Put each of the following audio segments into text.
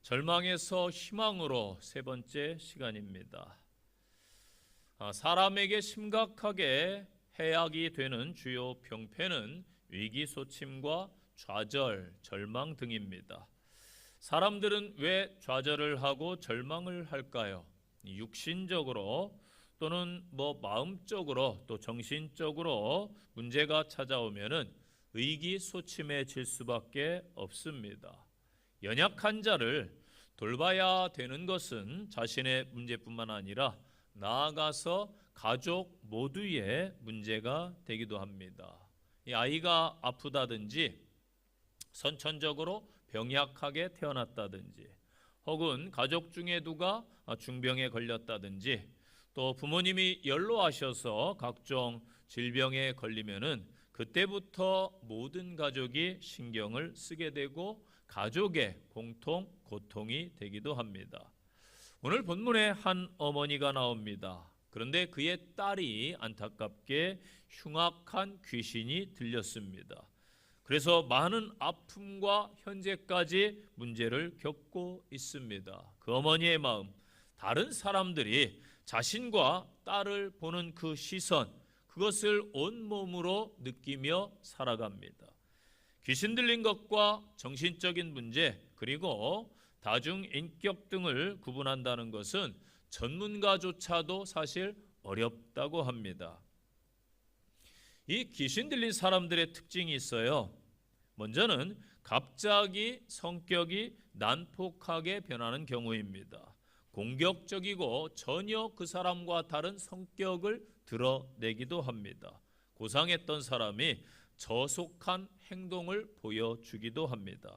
절망에서 희망으로 세 번째 시간입니다. 사람에게 심각하게 해악이 되는 주요 병폐는 위기소침과 좌절, 절망 등입니다. 사람들은 왜 좌절을 하고 절망을 할까요? 육신적으로 또는 마음적으로 또 정신적으로 문제가 찾아오면은 의기소침해질 수밖에 없습니다. 연약한 자를 돌봐야 되는 것은 자신의 문제뿐만 아니라 나아가서 가족 모두의 문제가 되기도 합니다. 이 아이가 아프다든지 선천적으로 병약하게 태어났다든지 혹은 가족 중에 누가 중병에 걸렸다든지 또 부모님이 연로하셔서 각종 질병에 걸리면은 그때부터 모든 가족이 신경을 쓰게 되고 가족의 공통 고통이 되기도 합니다. 오늘 본문에 한 어머니가 나옵니다. 그런데 그의 딸이 안타깝게 흉악한 귀신이 들렸습니다. 그래서 많은 아픔과 현재까지 문제를 겪고 있습니다. 그 어머니의 마음, 다른 사람들이 자신과 딸을 보는 그 시선, 그것을 온몸으로 느끼며 살아갑니다. 귀신 들린 것과 정신적인 문제 그리고 다중인격 등을 구분한다는 것은 전문가조차도 사실 어렵다고 합니다. 이 귀신 들린 사람들의 특징이 있어요. 먼저는 갑자기 성격이 난폭하게 변하는 경우입니다. 공격적이고 전혀 그 사람과 다른 성격을 드러내기도 합니다. 고상했던 사람이 저속한 행동을 보여주기도 합니다.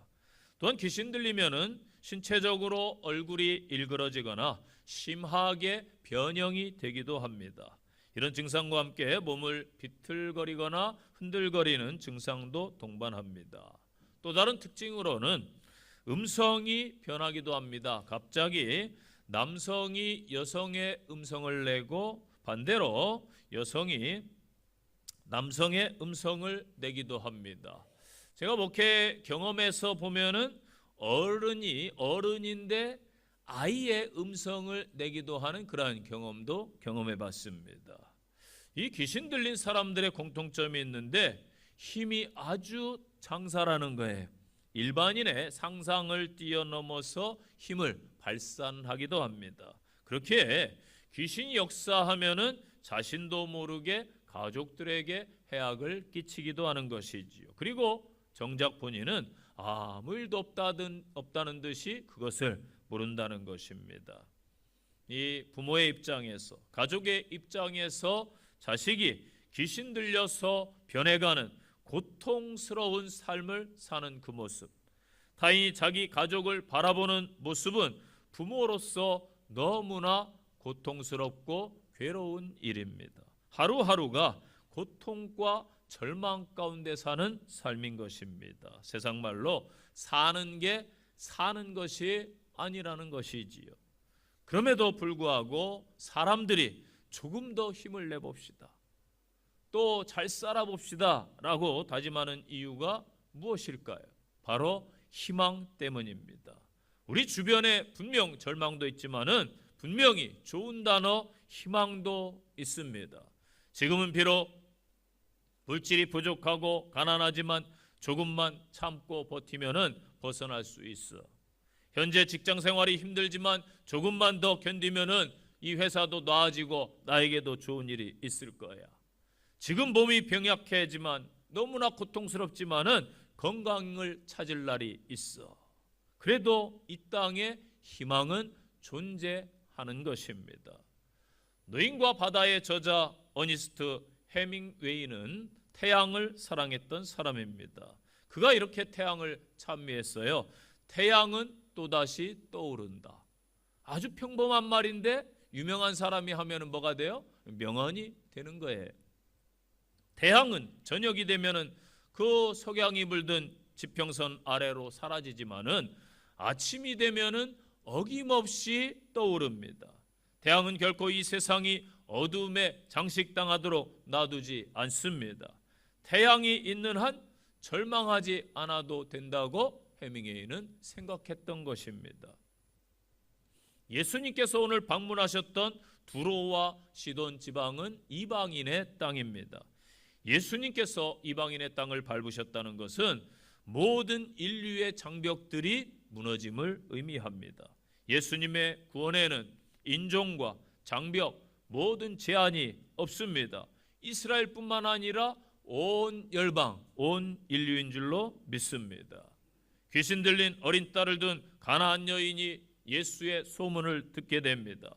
또한 귀신 들리면은 신체적으로 얼굴이 일그러지거나 심하게 변형이 되기도 합니다. 이런 증상과 함께 몸을 비틀거리거나 흔들거리는 증상도 동반합니다. 또 다른 특징으로는 음성이 변하기도 합니다. 갑자기 남성이 여성의 음성을 내고 반대로 여성이 남성의 음성을 내기도 합니다. 제가 목회 경험에서 보면은 어른이 어른인데 아이의 음성을 내기도 하는 그러한 경험도 경험해 봤습니다. 이 귀신 들린 사람들의 공통점이 있는데 힘이 아주 장사라는 거예요. 일반인의 상상을 뛰어넘어서 힘을 발산하기도 합니다. 그렇게 귀신이 역사하면은 자신도 모르게 가족들에게 해악을 끼치기도 하는 것이지요. 그리고 정작 본인은 아무 일도 없다는 듯이 그것을 모른다는 것입니다. 이 부모의 입장에서, 가족의 입장에서 자식이 귀신 들려서 변해가는 고통스러운 삶을 사는 그 모습, 타인이 자기 가족을 바라보는 모습은 부모로서 너무나 고통스럽고 괴로운 일입니다. 하루하루가 고통과 절망 가운데 사는 삶인 것입니다. 세상 말로 사는 게 사는 것이 아니라는 것이지요. 그럼에도 불구하고 사람들이 조금 더 힘을 내봅시다, 또 잘 살아봅시다 라고 다짐하는 이유가 무엇일까요? 바로 희망 때문입니다. 우리 주변에 분명 절망도 있지만은 분명히 좋은 단어 희망도 있습니다. 지금은 비록 물질이 부족하고 가난하지만 조금만 참고 버티면은 벗어날 수 있어. 현재 직장 생활이 힘들지만 조금만 더 견디면은 이 회사도 나아지고 나에게도 좋은 일이 있을 거야. 지금 몸이 병약해지만 너무나 고통스럽지만은 건강을 찾을 날이 있어. 그래도 이 땅에 희망은 존재하는 것입니다. 노인과 바다의 저자 어니스트 해밍웨이는 태양을 사랑했던 사람입니다. 그가 이렇게 태양을 찬미했어요. 태양은 또다시 떠오른다. 아주 평범한 말인데 유명한 사람이 하면은 뭐가 돼요? 명언이 되는 거예요. 태양은 저녁이 되면은 그 석양이 물든 지평선 아래로 사라지지만은 아침이 되면은 어김없이 떠오릅니다. 태양은 결코 이 세상이 어둠에 장식당하도록 놔두지 않습니다. 태양이 있는 한 절망하지 않아도 된다고 해밍웨이는 생각했던 것입니다. 예수님께서 오늘 방문하셨던 두로와 시돈 지방은 이방인의 땅입니다. 예수님께서 이방인의 땅을 밟으셨다는 것은 모든 인류의 장벽들이 무너짐을 의미합니다. 예수님의 구원에는 인종과 장벽, 모든 제한이 없습니다. 이스라엘뿐만 아니라 온 열방, 온 인류인 줄로 믿습니다. 귀신 들린 어린 딸을 둔 가나안 여인이 예수의 소문을 듣게 됩니다.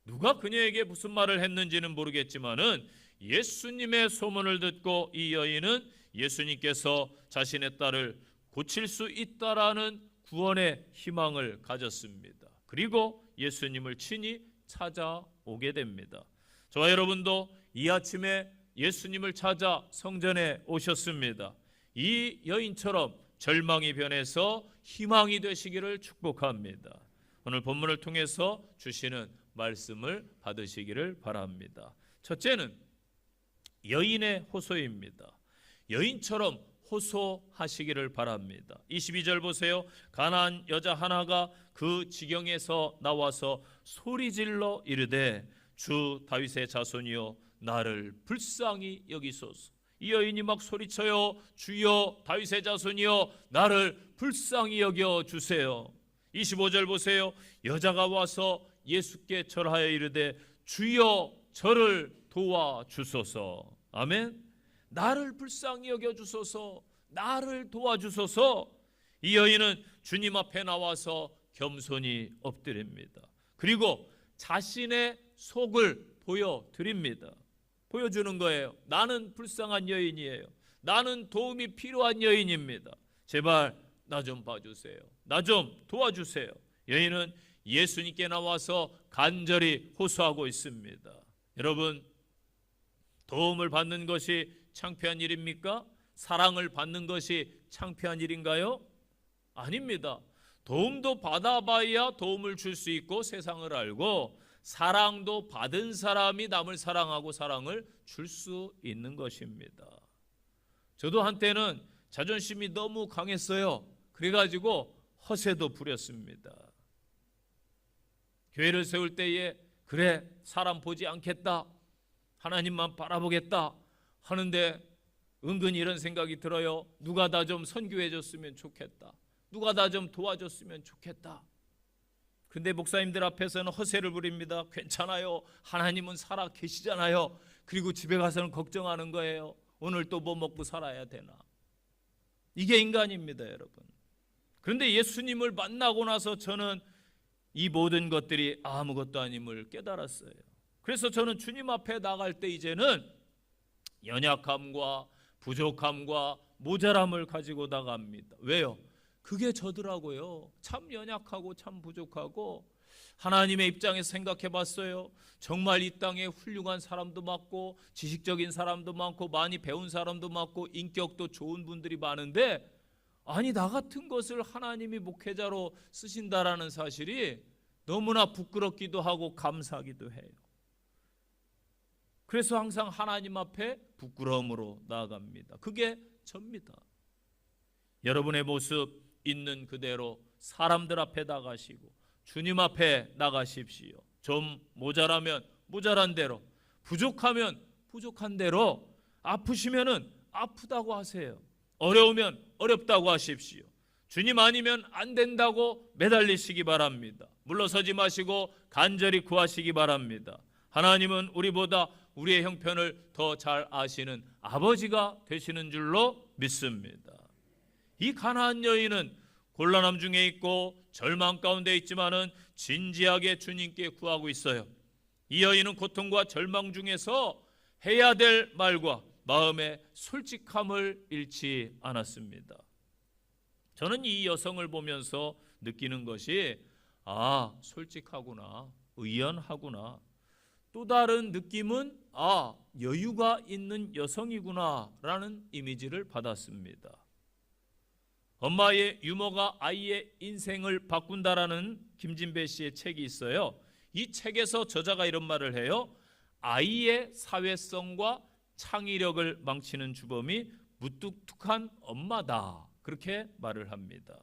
누가 그녀에게 무슨 말을 했는지는 모르겠지만은 예수님의 소문을 듣고 이 여인은 예수님께서 자신의 딸을 고칠 수 있다라는 구원의 희망을 가졌습니다. 그리고 예수님을 친히 찾아오게 됩니다. 저와 여러분도 이 아침에 예수님을 찾아 성전에 오셨습니다. 이 여인처럼 절망이 변해서 희망이 되시기를 축복합니다. 오늘 본문을 통해서 주시는 말씀을 받으시기를 바랍니다. 첫째는 여인의 호소입니다. 여인처럼 호소하시기를 바랍니다. 22절 보세요. 가나안 여자 하나가 그 지경에서 나와서 소리질러 이르되 주 다윗의 자손이여 나를 불쌍히 여기소서. 이 여인이 막 소리쳐요. 주여 다윗의 자손이여 나를 불쌍히 여겨 주세요. 25절 보세요. 여자가 와서 예수께 절하여 이르되 주여 저를 도와주소서. 아멘. 나를 불쌍히 여겨주소서. 나를 도와주소서. 이 여인은 주님 앞에 나와서 겸손히 엎드립니다. 그리고 자신의 속을 보여드립니다. 보여주는 거예요. 나는 불쌍한 여인이에요. 나는 도움이 필요한 여인입니다. 제발 나 좀 봐주세요. 나 좀 도와주세요. 여인은 예수님께 나와서 간절히 호소하고 있습니다. 여러분, 도움을 받는 것이 창피한 일입니까? 사랑을 받는 것이 창피한 일인가요? 아닙니다. 도움도 받아봐야 도움을 줄 수 있고 세상을 알고, 사랑도 받은 사람이 남을 사랑하고 사랑을 줄 수 있는 것입니다. 저도 한때는 자존심이 너무 강했어요. 그래가지고 허세도 부렸습니다. 교회를 세울 때에 그래 사람 보지 않겠다, 하나님만 바라보겠다 하는데 은근히 이런 생각이 들어요. 누가 나 좀 선교해 줬으면 좋겠다. 누가 나 좀 도와줬으면 좋겠다. 근데 목사님들 앞에서는 허세를 부립니다. 괜찮아요. 하나님은 살아 계시잖아요. 그리고 집에 가서는 걱정하는 거예요. 오늘 또 뭐 먹고 살아야 되나. 이게 인간입니다, 여러분. 그런데 예수님을 만나고 나서 저는 이 모든 것들이 아무것도 아님을 깨달았어요. 그래서 저는 주님 앞에 나갈 때 이제는 연약함과 부족함과 모자람을 가지고 나갑니다. 왜요? 그게 저더라고요. 참 연약하고 참 부족하고. 하나님의 입장에서 생각해 봤어요. 정말 이 땅에 훌륭한 사람도 많고 지식적인 사람도 많고 많이 배운 사람도 많고 인격도 좋은 분들이 많은데, 아니 나 같은 것을 하나님이 목회자로 쓰신다라는 사실이 너무나 부끄럽기도 하고 감사하기도 해요. 그래서 항상 하나님 앞에 부끄러움으로 나아갑니다. 그게 접니다. 여러분의 모습 있는 그대로 사람들 앞에 나가시고 주님 앞에 나가십시오. 좀 모자라면 모자란 대로, 부족하면 부족한 대로, 아프시면은 아프다고 하세요. 어려우면 어렵다고 하십시오. 주님 아니면 안 된다고 매달리시기 바랍니다. 물러서지 마시고 간절히 구하시기 바랍니다. 하나님은 우리보다 우리의 형편을 더 잘 아시는 아버지가 되시는 줄로 믿습니다. 이 가나안 여인은 곤란함 중에 있고 절망 가운데 있지만은 진지하게 주님께 구하고 있어요. 이 여인은 고통과 절망 중에서 해야 될 말과 마음의 솔직함을 잃지 않았습니다. 저는 이 여성을 보면서 느끼는 것이, 아, 솔직하구나, 의연하구나. 또 다른 느낌은, 아, 여유가 있는 여성이구나 라는 이미지를 받았습니다. 엄마의 유머가 아이의 인생을 바꾼다라는 김진배 씨의 책이 있어요. 이 책에서 저자가 이런 말을 해요. 아이의 사회성과 창의력을 망치는 주범이 무뚝뚝한 엄마다. 그렇게 말을 합니다.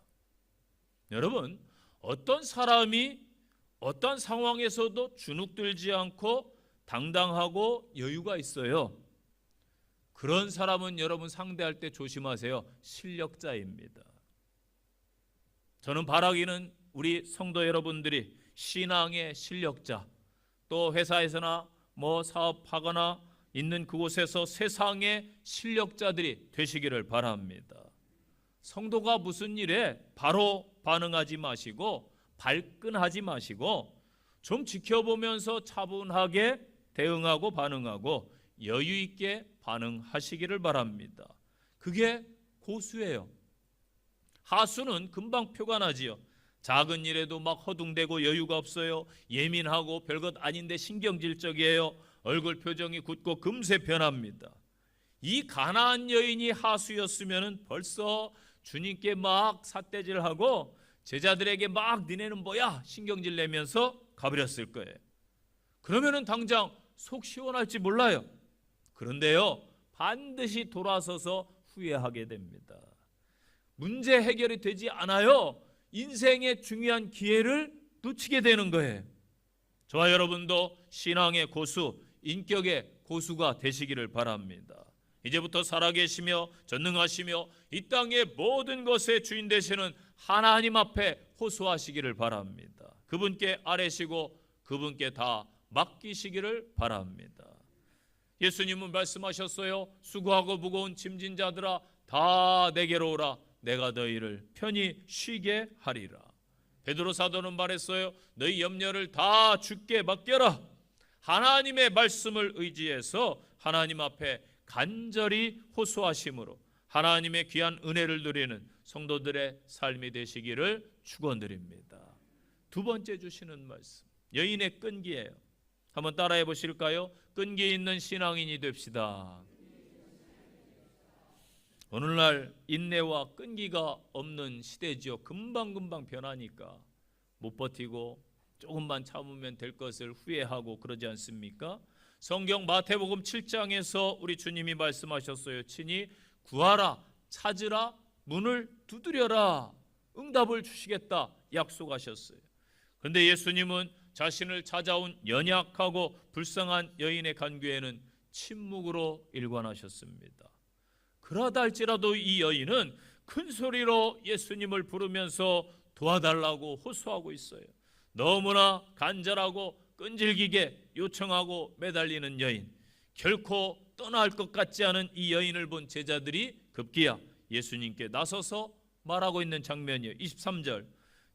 여러분, 어떤 사람이 어떤 상황에서도 주눅들지 않고 당당하고 여유가 있어요. 그런 사람은 여러분 상대할 때 조심하세요. 실력자입니다. 저는 바라기는 우리 성도 여러분들이 신앙의 실력자, 또 회사에서나 사업하거나 있는 그곳에서 세상의 실력자들이 되시기를 바랍니다. 성도가 무슨 일에 바로 반응하지 마시고 발끈하지 마시고 좀 지켜보면서 차분하게 대응하고 반응하고 여유 있게 반응하시기를 바랍니다. 그게 고수예요. 하수는 금방 표가 나지요. 작은 일에도 막 허둥대고 여유가 없어요. 예민하고 별것 아닌데 신경질적이에요. 얼굴 표정이 굳고 금세 변합니다. 이 가나안 여인이 하수였으면 벌써 주님께 막 삿대질하고 제자들에게 막 니네는 뭐야 신경질 내면서 가버렸을 거예요. 그러면은 당장 속 시원할지 몰라요. 그런데요, 반드시 돌아서서 후회하게 됩니다. 문제 해결이 되지 않아요. 인생의 중요한 기회를 놓치게 되는 거예요. 저와 여러분도 신앙의 고수, 인격의 고수가 되시기를 바랍니다. 이제부터 살아계시며 전능하시며 이 땅의 모든 것의 주인 되시는 하나님 앞에 호소하시기를 바랍니다. 그분께 아뢰시고 그분께 다 맡기시기를 바랍니다. 예수님은 말씀하셨어요. 수고하고 무거운 짐진 자들아 다 내게로 오라. 내가 너희를 편히 쉬게 하리라. 베드로 사도는 말했어요. 너희 염려를 다 주께 맡겨라. 하나님의 말씀을 의지해서 하나님 앞에 간절히 호소하심으로 하나님의 귀한 은혜를 누리는 성도들의 삶이 되시기를 축원드립니다. 두 번째 주시는 말씀, 여인의 끈기예요. 한번 따라해 보실까요? 끈기 있는 신앙인이 됩시다. 오늘날 인내와 끈기가 없는 시대지요. 금방금방 변하니까 못 버티고 조금만 참으면 될 것을 후회하고 그러지 않습니까? 성경 마태복음 7장에서 우리 주님이 말씀하셨어요. 친히 구하라, 찾으라, 문을 두드려라, 응답을 주시겠다 약속하셨어요. 그런데 예수님은 자신을 찾아온 연약하고 불쌍한 여인의 간구에는 침묵으로 일관하셨습니다. 그러다 할지라도 이 여인은 큰 소리로 예수님을 부르면서 도와달라고 호소하고 있어요. 너무나 간절하고 끈질기게 요청하고 매달리는 여인, 결코 떠날 것 같지 않은 이 여인을 본 제자들이 급기야 예수님께 나서서 말하고 있는 장면이에요. 23절,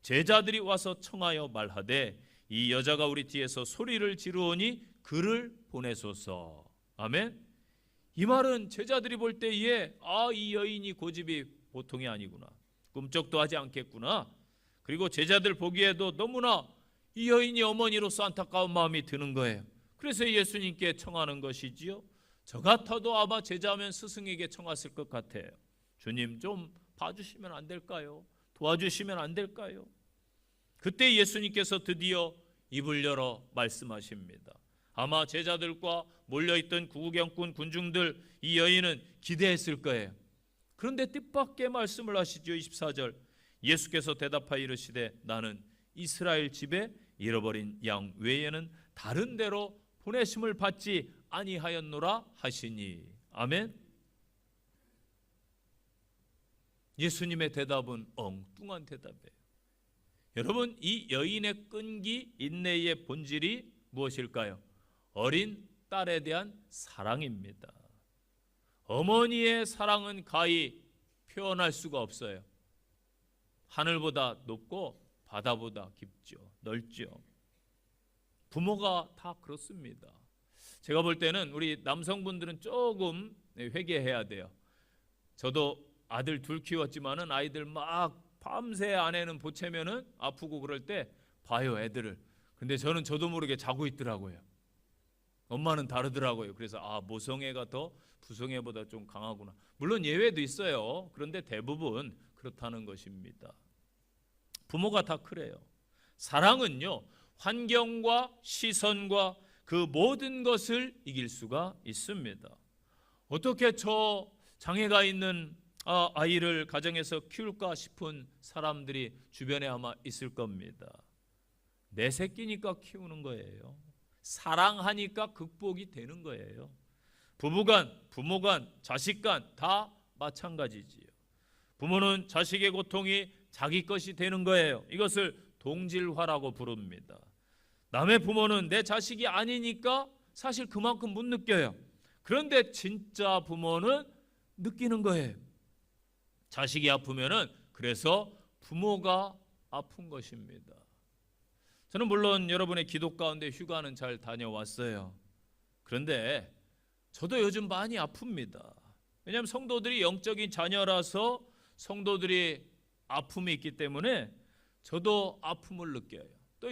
제자들이 와서 청하여 말하되 이 여자가 우리 뒤에서 소리를 지르오니 그를 보내소서. 아멘. 이 말은 제자들이 볼 때에 이 여인이 고집이 보통이 아니구나, 꿈쩍도 하지 않겠구나, 그리고 제자들 보기에도 너무나 이 여인이 어머니로서 안타까운 마음이 드는 거예요. 그래서 예수님께 청하는 것이지요. 저 같아도 아마 제자면 스승에게 청했을 것 같아요. 주님 좀 봐주시면 안 될까요? 도와주시면 안 될까요? 그때 예수님께서 드디어 입을 열어 말씀하십니다. 아마 제자들과 몰려있던 구구경꾼 군중들, 이 여인은 기대했을 거예요. 그런데 뜻밖의 말씀을 하시죠. 24절, 예수께서 대답하여 이르시되 나는 이스라엘 집에 잃어버린 양 외에는 다른 데로 보내심을 받지 아니하였노라 하시니. 아멘. 예수님의 대답은 엉뚱한 대답이에요. 여러분, 이 여인의 끈기, 인내의 본질이 무엇일까요? 어린 딸에 대한 사랑입니다. 어머니의 사랑은 가히 표현할 수가 없어요. 하늘보다 높고 바다보다 깊죠. 넓죠. 부모가 다 그렇습니다. 제가 볼 때는 우리 남성분들은 조금 회개해야 돼요. 저도 아들 둘 키웠지만은 아이들 막 밤새 아내는 보채면은 아프고 그럴 때 봐요, 애들을. 근데 저도 모르게 자고 있더라고요. 엄마는 다르더라고요. 그래서 모성애가 더 부성애보다 좀 강하구나. 물론 예외도 있어요. 그런데 대부분 그렇다는 것입니다. 부모가 다 그래요. 사랑은요, 환경과 시선과 그 모든 것을 이길 수가 있습니다. 어떻게 저 장애가 있는 아이를 가정에서 키울까 싶은 사람들이 주변에 아마 있을 겁니다. 내 새끼니까 키우는 거예요. 사랑하니까 극복이 되는 거예요. 부부간, 부모간, 자식간 다 마찬가지지요. 부모는 자식의 고통이 자기 것이 되는 거예요. 이것을 동질화라고 부릅니다. 남의 부모는 내 자식이 아니니까 사실 그만큼 못 느껴요. 그런데 진짜 부모는 느끼는 거예요. 자식이 아프면은 그래서 부모가 아픈 것입니다. 저는 물론 여러분의 기도 가운데 휴가는 잘 다녀왔어요. 그런데 저도 요즘 많이 아픕니다. 왜냐하면 성도들이 영적인 자녀라서 성도들이 아픔이 있기 때문에 저도 아픔을 느껴요. 또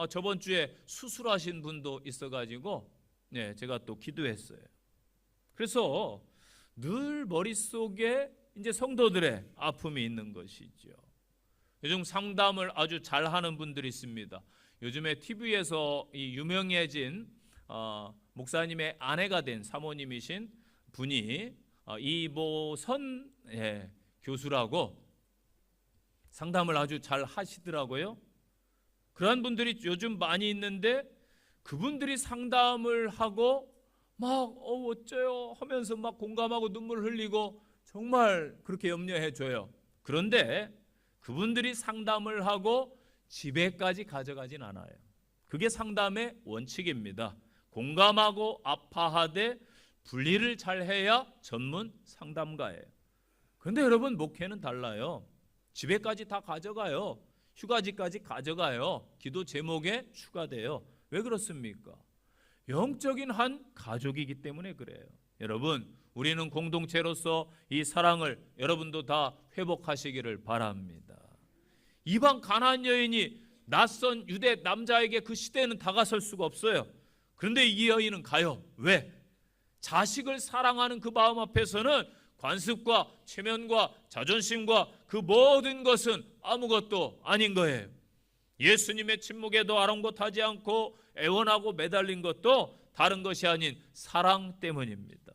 저번 주에 수술하신 분도 있어가지고 제가 또 기도했어요. 그래서 늘 머릿속에 이제 성도들의 아픔이 있는 것이죠. 요즘 상담을 아주 잘하는 분들이 있습니다. 요즘에 TV에서 이 유명해진 목사님의 아내가 된 사모님이신 분이 이보선 교수라고 상담을 아주 잘 하시더라고요. 그러한 분들이 요즘 많이 있는데 그분들이 상담을 하고 막 어째요 하면서 막 공감하고 눈물 흘리고 정말 그렇게 염려해 줘요. 그런데 그분들이 상담을 하고 집에까지 가져가진 않아요. 그게 상담의 원칙입니다. 공감하고 아파하되 분리를 잘해야 전문 상담가예요. 그런데 여러분 목회는 달라요. 집에까지 다 가져가요. 휴가지까지 가져가요. 기도 제목에 추가돼요. 왜 그렇습니까? 영적인 한 가족이기 때문에 그래요. 여러분, 우리는 공동체로서 이 사랑을 여러분도 다 회복하시기를 바랍니다. 이방 가나안 여인이 낯선 유대 남자에게 그 시대에는 다가설 수가 없어요. 그런데 이 여인은 가요. 왜? 자식을 사랑하는 그 마음 앞에서는 관습과 체면과 자존심과 그 모든 것은 아무것도 아닌 거예요. 예수님의 침묵에도 아랑곳하지 않고 애원하고 매달린 것도 다른 것이 아닌 사랑 때문입니다.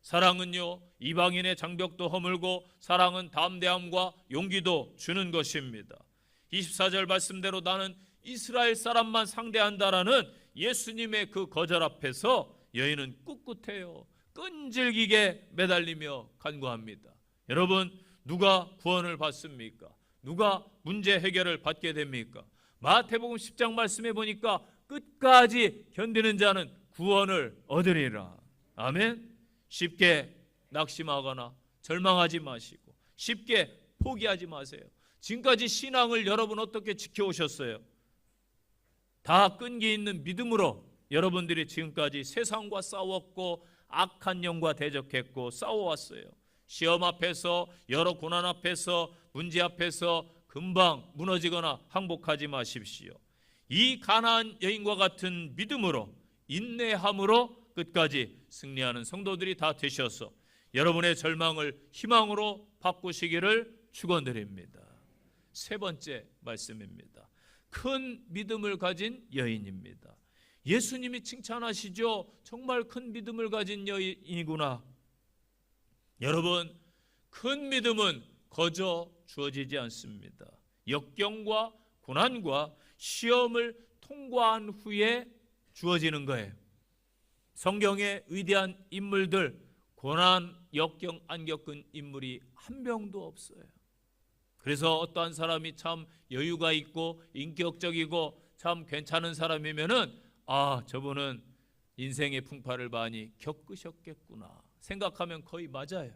사랑은요, 이방인의 장벽도 허물고 사랑은 담대함과 용기도 주는 것입니다. 24절 말씀대로 나는 이스라엘 사람만 상대한다라는 예수님의 그 거절 앞에서 여인은 꿋꿋해요. 끈질기게 매달리며 간구합니다. 여러분, 누가 구원을 받습니까? 누가 문제 해결을 받게 됩니까? 마태복음 10장 말씀해 보니까 끝까지 견디는 자는 구원을 얻으리라. 아멘. 쉽게 낙심하거나 절망하지 마시고 쉽게 포기하지 마세요. 지금까지 신앙을 여러분 어떻게 지켜오셨어요? 다 끈기 있는 믿음으로 여러분들이 지금까지 세상과 싸웠고 악한 영과 대적했고 싸워왔어요. 시험 앞에서, 여러 고난 앞에서, 문제 앞에서 금방 무너지거나 항복하지 마십시오. 이 가나안 여인과 같은 믿음으로, 인내함으로 끝까지 승리하는 성도들이 다 되셔서 여러분의 절망을 희망으로 바꾸시기를 축원드립니다. 세 번째 말씀입니다. 큰 믿음을 가진 여인입니다. 예수님이 칭찬하시죠. 정말 큰 믿음을 가진 여인이구나. 여러분, 큰 믿음은 거저 주어지지 않습니다. 역경과 고난과 시험을 통과한 후에 주어지는 거예요. 성경의 위대한 인물들, 고난, 역경 안 겪은 인물이 한 명도 없어요. 그래서 어떠한 사람이 참 여유가 있고 인격적이고 참 괜찮은 사람이면은 저분은 인생의 풍파를 많이 겪으셨겠구나 생각하면 거의 맞아요.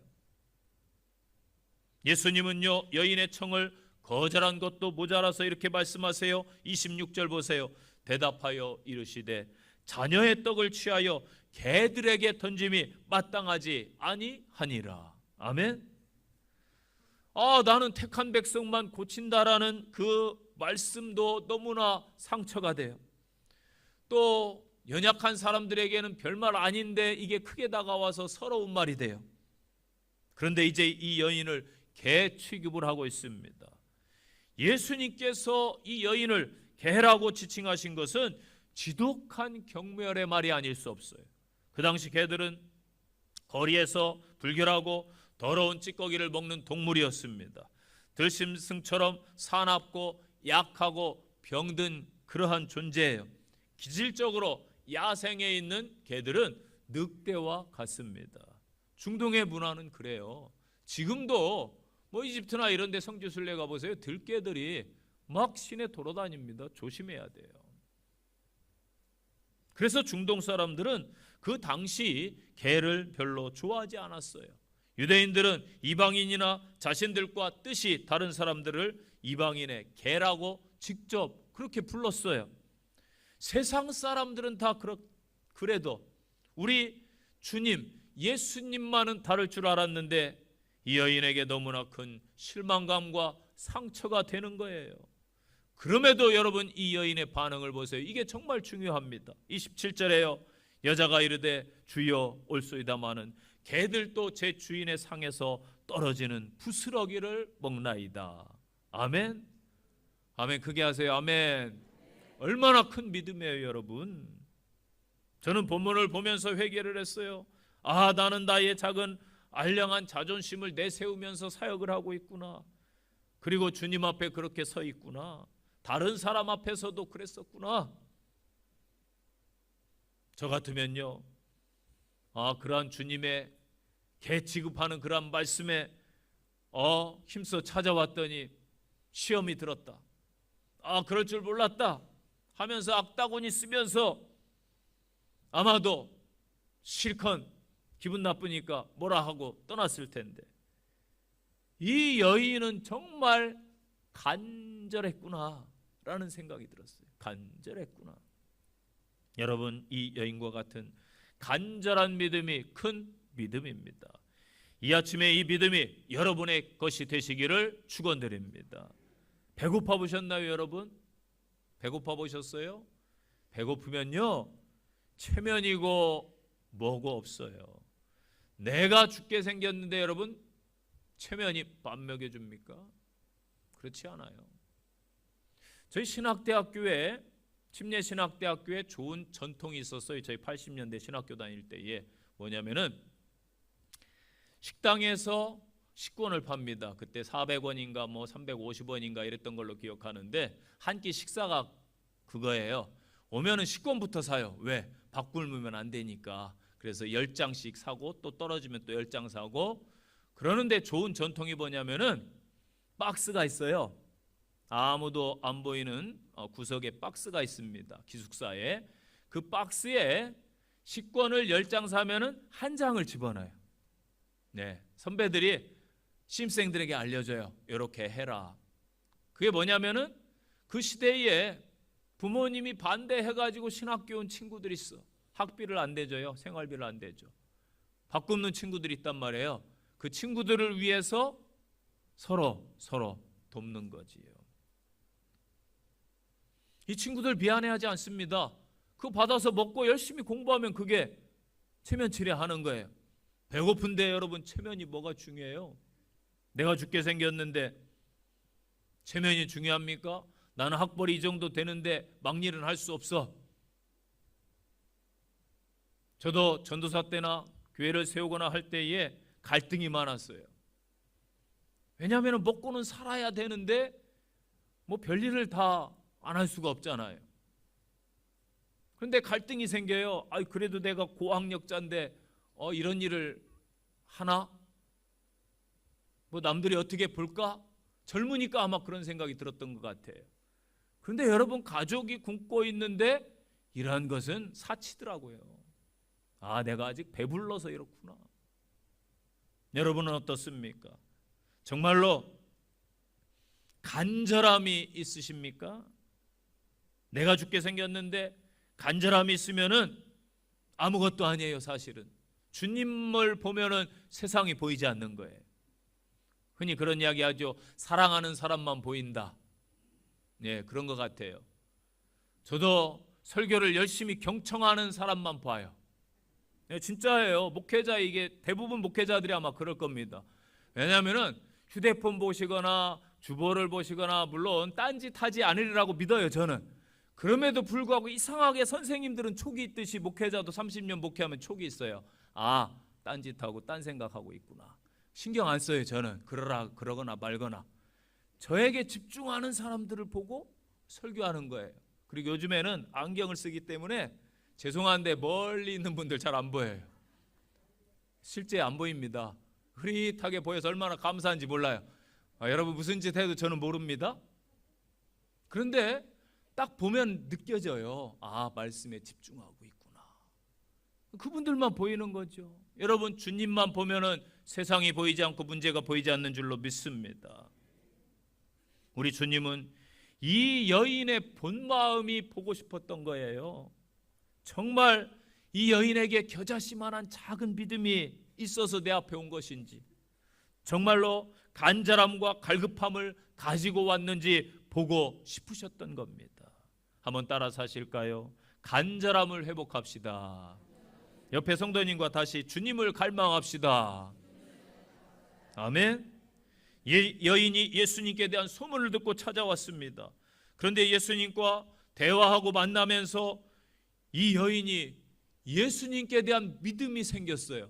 예수님은요, 여인의 청을 거절한 것도 모자라서 이렇게 말씀하세요. 26절 보세요. 대답하여 이르시되 자녀의 떡을 취하여 개들에게 던짐이 마땅하지 아니하니라. 아멘. 나는 택한 백성만 고친다라는 그 말씀도 너무나 상처가 돼요. 또 연약한 사람들에게는 별말 아닌데 이게 크게 다가와서 서러운 말이 돼요. 그런데 이제 이 여인을 개 취급을 하고 있습니다. 예수님께서 이 여인을 개라고 지칭하신 것은 지독한 경멸의 말이 아닐 수 없어요. 그 당시 개들은 거리에서 불결하고 더러운 찌꺼기를 먹는 동물이었습니다. 들짐승처럼 사납고 약하고 병든 그러한 존재예요. 기질적으로 야생에 있는 개들은 늑대와 같습니다. 중동의 문화는 그래요. 지금도 뭐 이집트나 이런 데 성지순례 가보세요. 들개들이 막 시내 돌아다닙니다. 조심해야 돼요. 그래서 중동 사람들은 그 당시 개를 별로 좋아하지 않았어요. 유대인들은 이방인이나 자신들과 뜻이 다른 사람들을 이방인의 개라고 직접 그렇게 불렀어요. 세상 사람들은 다 그래도 우리 주님 예수님만은 다를 줄 알았는데 이 여인에게 너무나 큰 실망감과 상처가 되는 거예요. 그럼에도 여러분 이 여인의 반응을 보세요. 이게 정말 중요합니다. 27절에요. 여자가 이르되 주여 올소이다마는 개들도 제 주인의 상에서 떨어지는 부스러기를 먹나이다. 아멘. 아멘. 크게 하세요. 아멘. 얼마나 큰 믿음이에요, 여러분. 저는 본문을 보면서 회개를 했어요. 아, 나는 나의 작은 알량한 자존심을 내세우면서 사역을 하고 있구나. 그리고 주님 앞에 그렇게 서 있구나. 다른 사람 앞에서도 그랬었구나. 저 같으면요, 그러한 주님의 개 취급하는 그러한 말씀에 힘써 찾아왔더니 시험이 들었다. 그럴 줄 몰랐다 하면서 악다구니 쓰면서 아마도 실컷 기분 나쁘니까 뭐라 하고 떠났을 텐데, 이 여인은 정말 간절했구나 라는 생각이 들었어요. 간절했구나. 여러분, 이 여인과 같은 간절한 믿음이 큰 믿음입니다. 이 아침에 이 믿음이 여러분의 것이 되시기를 축원드립니다. 배고파 보셨나요, 여러분? 배고파 보셨어요? 배고프면요, 체면이고 뭐고 없어요. 내가 죽게 생겼는데 여러분 체면이 밥 먹여줍니까? 그렇지 않아요. 저희 신학대학교에, 침례신학대학교에 좋은 전통이 있었어요. 저희 80년대 신학교 다닐 때에 뭐냐면은 식당에서 식권을 팝니다. 그때 400원인가 뭐 350원인가 이랬던 걸로 기억하는데 한 끼 식사가 그거예요. 오면은 식권부터 사요. 왜? 밥 굶으면 안 되니까. 그래서 10장씩 사고 또 떨어지면 또 10장 사고. 그러는데 좋은 전통이 뭐냐면은 박스가 있어요. 아무도 안 보이는 구석에 박스가 있습니다. 기숙사에. 그 박스에 식권을 10장 사면은 한 장을 집어넣어요. 네, 선배들이 신입생들에게 알려줘요. 이렇게 해라. 그게 뭐냐면은 그 시대에 부모님이 반대해가지고 신학교 온 친구들이 있어. 학비를 안 대줘요. 생활비를 안 대줘. 밥 굶는 친구들이 있단 말이에요. 그 친구들을 위해서 서로 돕는 거지요. 이 친구들 미안해하지 않습니다. 그거 받아서 먹고 열심히 공부하면 그게 체면 치레하는 거예요. 배고픈데 여러분 체면이 뭐가 중요해요? 내가 죽게 생겼는데 체면이 중요합니까? 나는 학벌이 이 정도 되는데 막일은 할 수 없어. 저도 전도사 때나 교회를 세우거나 할 때에 갈등이 많았어요. 왜냐하면 먹고는 살아야 되는데 뭐 별일을 다 안 할 수가 없잖아요. 그런데 갈등이 생겨요. 그래도 내가 고학력자인데 이런 일을 하나? 뭐 남들이 어떻게 볼까? 젊으니까 아마 그런 생각이 들었던 것 같아요. 그런데 여러분, 가족이 굶고 있는데 이러한 것은 사치더라고요. 내가 아직 배불러서 이렇구나. 여러분은 어떻습니까? 정말로 간절함이 있으십니까? 내가 죽게 생겼는데 간절함이 있으면은 아무것도 아니에요. 사실은 주님을 보면은 세상이 보이지 않는 거예요. 흔히 그런 이야기 하죠. 사랑하는 사람만 보인다. 네, 그런 것 같아요. 저도 설교를 열심히 경청하는 사람만 봐요. 네, 진짜예요. 목회자, 이게 대부분 목회자들이 아마 그럴 겁니다. 왜냐하면은 휴대폰 보시거나 주보를 보시거나, 물론 딴짓하지 않으리라고 믿어요, 저는. 그럼에도 불구하고 이상하게 선생님들은 촉이 있듯이 목회자도 30년 목회하면 촉이 있어요. 딴짓하고 딴 생각하고 있구나. 신경 안 써요. 저는 그러거나 말거나 저에게 집중하는 사람들을 보고 설교하는 거예요. 그리고 요즘에는 안경을 쓰기 때문에 죄송한데 멀리 있는 분들 잘 안 보여요. 실제 안 보입니다. 흐릿하게 보여서 얼마나 감사한지 몰라요. 여러분 무슨 짓 해도 저는 모릅니다. 그런데 딱 보면 느껴져요. 말씀에 집중하고 있구나. 그분들만 보이는 거죠. 여러분 주님만 보면은 세상이 보이지 않고 문제가 보이지 않는 줄로 믿습니다. 우리 주님은 이 여인의 본 마음이 보고 싶었던 거예요. 정말 이 여인에게 겨자씨만한 작은 믿음이 있어서 내 앞에 온 것인지, 정말로 간절함과 갈급함을 가지고 왔는지 보고 싶으셨던 겁니다. 한번 따라서 하실까요? 간절함을 회복합시다. 옆에 성도님과 다시 주님을 갈망합시다. 아멘. 여인이 예수님께 대한 소문을 듣고 찾아왔습니다. 그런데 예수님과 대화하고 만나면서 이 여인이 예수님께 대한 믿음이 생겼어요.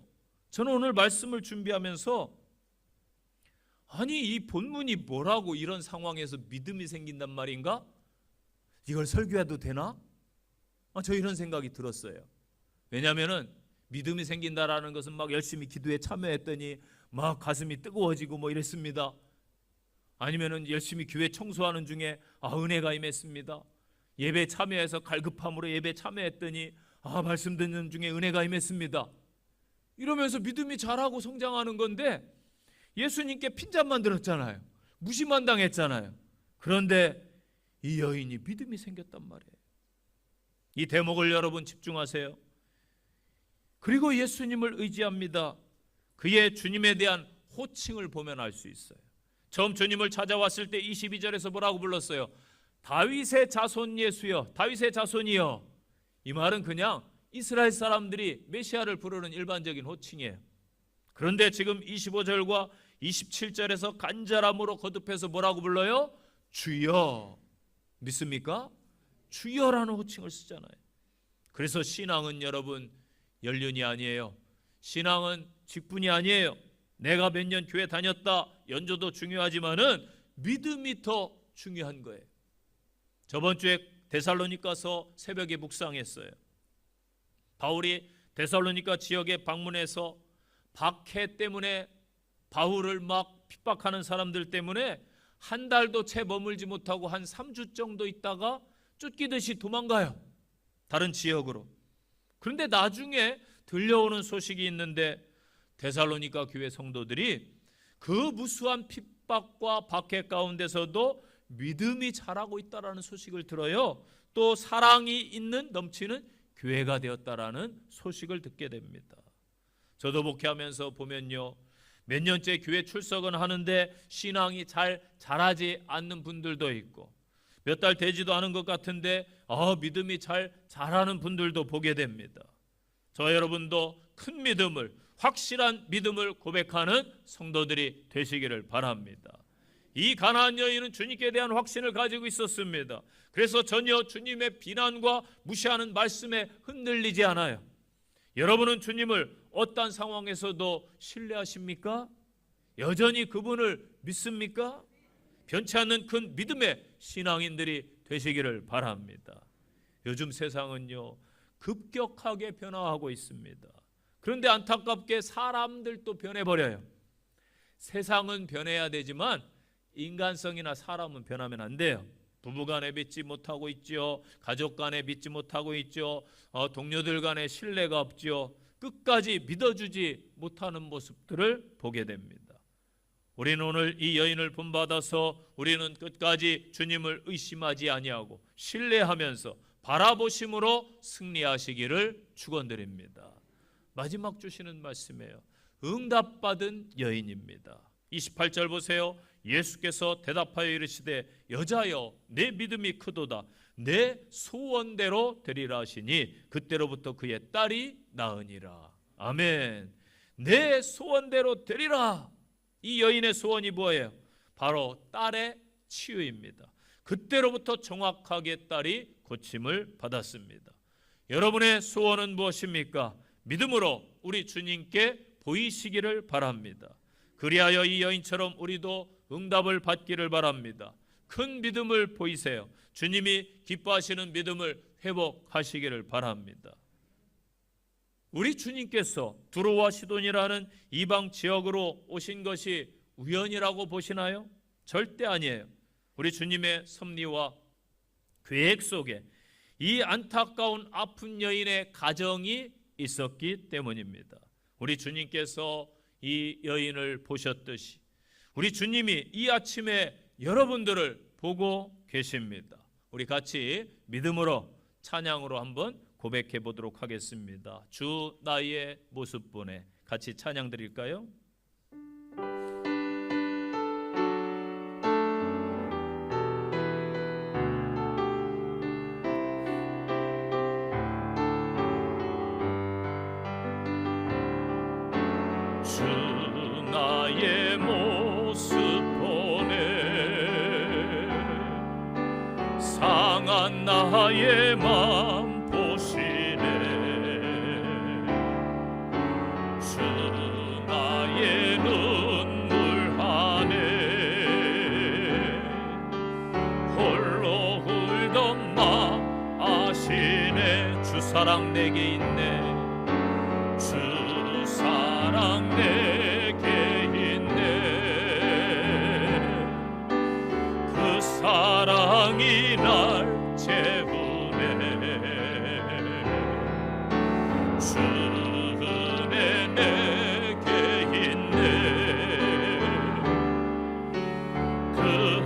저는 오늘 말씀을 준비하면서 아니 이 본문이 뭐라고 이런 상황에서 믿음이 생긴단 말인가? 이걸 설교해도 되나? 저 이런 생각이 들었어요. 왜냐하면 믿음이 생긴다라는 것은 막 열심히 기도에 참여했더니 막 가슴이 뜨거워지고 뭐 이랬습니다. 아니면은 열심히 교회 청소하는 중에 은혜가 임했습니다. 예배 참여해서 갈급함으로 예배 참여했더니 말씀 듣는 중에 은혜가 임했습니다. 이러면서 믿음이 자라고 성장하는 건데 예수님께 핀잔만 들었잖아요. 무시만 당했잖아요. 그런데 이 여인이 믿음이 생겼단 말이에요. 이 대목을 여러분 집중하세요. 그리고 예수님을 의지합니다. 그의 주님에 대한 호칭을 보면 알 수 있어요. 처음 주님을 찾아왔을 때 22절에서 뭐라고 불렀어요? 다윗의 자손 예수여, 다윗의 자손이여. 이 말은 그냥 이스라엘 사람들이 메시아를 부르는 일반적인 호칭이에요. 그런데 지금 25절과 27절에서 간절함으로 거듭해서 뭐라고 불러요? 주여. 믿습니까? 주여라는 호칭을 쓰잖아요. 그래서 신앙은 여러분 연륜이 아니에요. 신앙은 직분이 아니에요. 내가 몇 년 교회 다녔다, 연조도 중요하지만은 믿음이 더 중요한 거예요. 저번 주에 데살로니가서 새벽에 묵상했어요. 바울이 데살로니가 지역에 방문해서 박해 때문에 바울을 막 핍박하는 사람들 때문에 한 달도 채 머물지 못하고 한 3주 정도 있다가 쫓기듯이 도망가요. 다른 지역으로. 그런데 나중에 들려오는 소식이 있는데 데살로니가 교회 성도들이 그 무수한 핍박과 박해 가운데서도 믿음이 자라고 있다라는 소식을 들어요. 또 사랑이 있는 넘치는 교회가 되었다라는 소식을 듣게 됩니다. 저도 목회하면서 보면요, 몇 년째 교회 출석은 하는데 신앙이 잘 자라지 않는 분들도 있고 몇 달 되지도 않은 것 같은데 믿음이 잘 자라는 분들도 보게 됩니다. 저 여러분도 큰 믿음을, 확실한 믿음을 고백하는 성도들이 되시기를 바랍니다. 이 가나안 여인은 주님께 대한 확신을 가지고 있었습니다. 그래서 전혀 주님의 비난과 무시하는 말씀에 흔들리지 않아요. 여러분은 주님을 어떤 상황에서도 신뢰하십니까? 여전히 그분을 믿습니까? 변치 않는 큰 믿음의 신앙인들이 되시기를 바랍니다. 요즘 세상은요 급격하게 변화하고 있습니다. 그런데 안타깝게 사람들도 변해버려요. 세상은 변해야 되지만 인간성이나 사람은 변하면 안 돼요. 부부간에 믿지 못하고 있죠. 가족간에 믿지 못하고 있죠. 동료들 간에 신뢰가 없죠. 끝까지 믿어주지 못하는 모습들을 보게 됩니다. 우리는 오늘 이 여인을 본받아서 우리는 끝까지 주님을 의심하지 아니하고 신뢰하면서 바라보심으로 승리하시기를 축원드립니다. 마지막 주시는 말씀이에요. 응답받은 여인입니다. 28절 보세요. 예수께서 대답하여 이르시되 여자여 내 믿음이 크도다. 내 소원대로 되리라 하시니 그때로부터 그의 딸이 나으니라. 아멘. 내 소원대로 되리라. 이 여인의 소원이 뭐예요? 바로 딸의 치유입니다. 그때로부터 정확하게 딸이 고침을 받았습니다. 여러분의 소원은 무엇입니까? 믿음으로 우리 주님께 보이시기를 바랍니다. 그리하여 이 여인처럼 우리도 응답을 받기를 바랍니다. 큰 믿음을 보이세요. 주님이 기뻐하시는 믿음을 회복하시기를 바랍니다. 우리 주님께서 두로와 시돈이라는 이방 지역으로 오신 것이 우연이라고 보시나요? 절대 아니에요. 우리 주님의 섭리와 계획 속에 이 안타까운 아픈 여인의 가정이 있었기 때문입니다. 우리 주님께서 이 여인을 보셨듯이 우리 주님이 이 아침에 여러분들을 보고 계십니다. 우리 같이 믿음으로 찬양으로 한번 고백해 보도록 하겠습니다. 주 나의 모습 보내. 같이 찬양 드릴까요? 주 나의 모습 보내 상한 나의 맘 보시네 주 나의 눈물 안에 홀로 울던 나 아시네 주 사랑 내게 있네 주 사랑 내게 있네 그 사랑이 날 채우네 주 은혜 내게 있네 그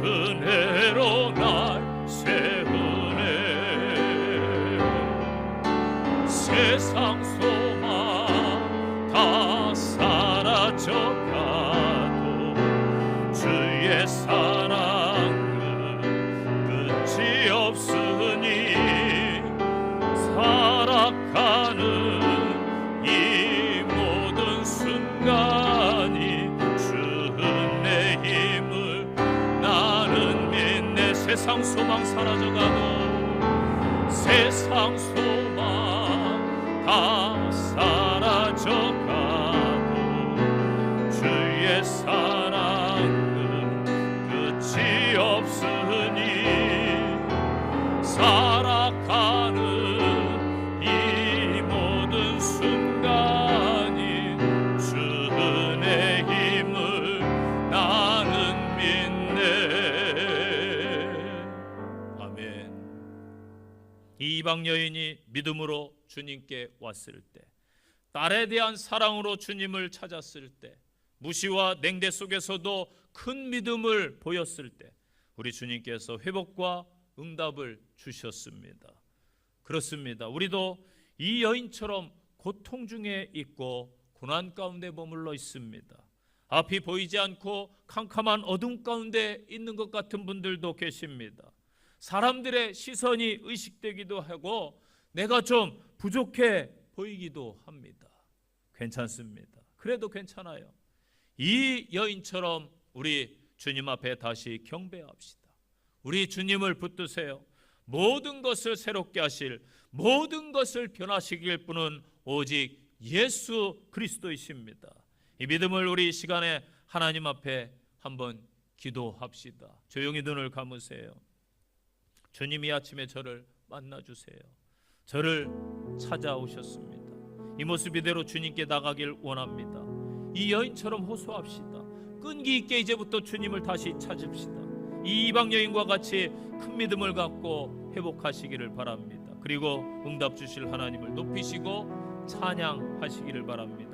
은혜로 날 세우네 세상 소망 다 사라져가도 주의 사랑은 끝이 없으니 살아가는 이 모든 순간이 주의 힘을 나는 믿네 세상 소망 사라져가도 세상 소망 다 사라져가도 주의 사랑은 끝이 없으니 살아가는 이 모든 순간이 주의 힘을 나는 믿네. 아멘. 이 이방 여인이 믿음으로 주님께 왔을 때 딸에 대한 사랑으로 주님을 찾았을 때 무시와 냉대 속에서도 큰 믿음을 보였을 때 우리 주님께서 회복과 응답을 주셨습니다. 그렇습니다. 우리도 이 여인처럼 고통 중에 있고 고난 가운데 머물러 있습니다. 앞이 보이지 않고 캄캄한 어둠 가운데 있는 것 같은 분들도 계십니다. 사람들의 시선이 의식되기도 하고 내가 좀 부족해 보이기도 합니다. 괜찮습니다. 그래도 괜찮아요. 이 여인처럼 우리 주님 앞에 다시 경배합시다. 우리 주님을 붙드세요. 모든 것을 새롭게 하실, 모든 것을 변화시킬 분은 오직 예수 그리스도이십니다. 이 믿음을 우리 시간에 하나님 앞에 한번 기도합시다. 조용히 눈을 감으세요. 주님이 아침에 저를 만나주세요. 저를 찾아오셨습니다. 이 모습 이대로 주님께 나가길 원합니다. 이 여인처럼 호소합시다. 끈기 있게 이제부터 주님을 다시 찾읍시다. 이 이방 여인과 같이 큰 믿음을 갖고 회복하시기를 바랍니다. 그리고 응답 주실 하나님을 높이시고 찬양하시기를 바랍니다.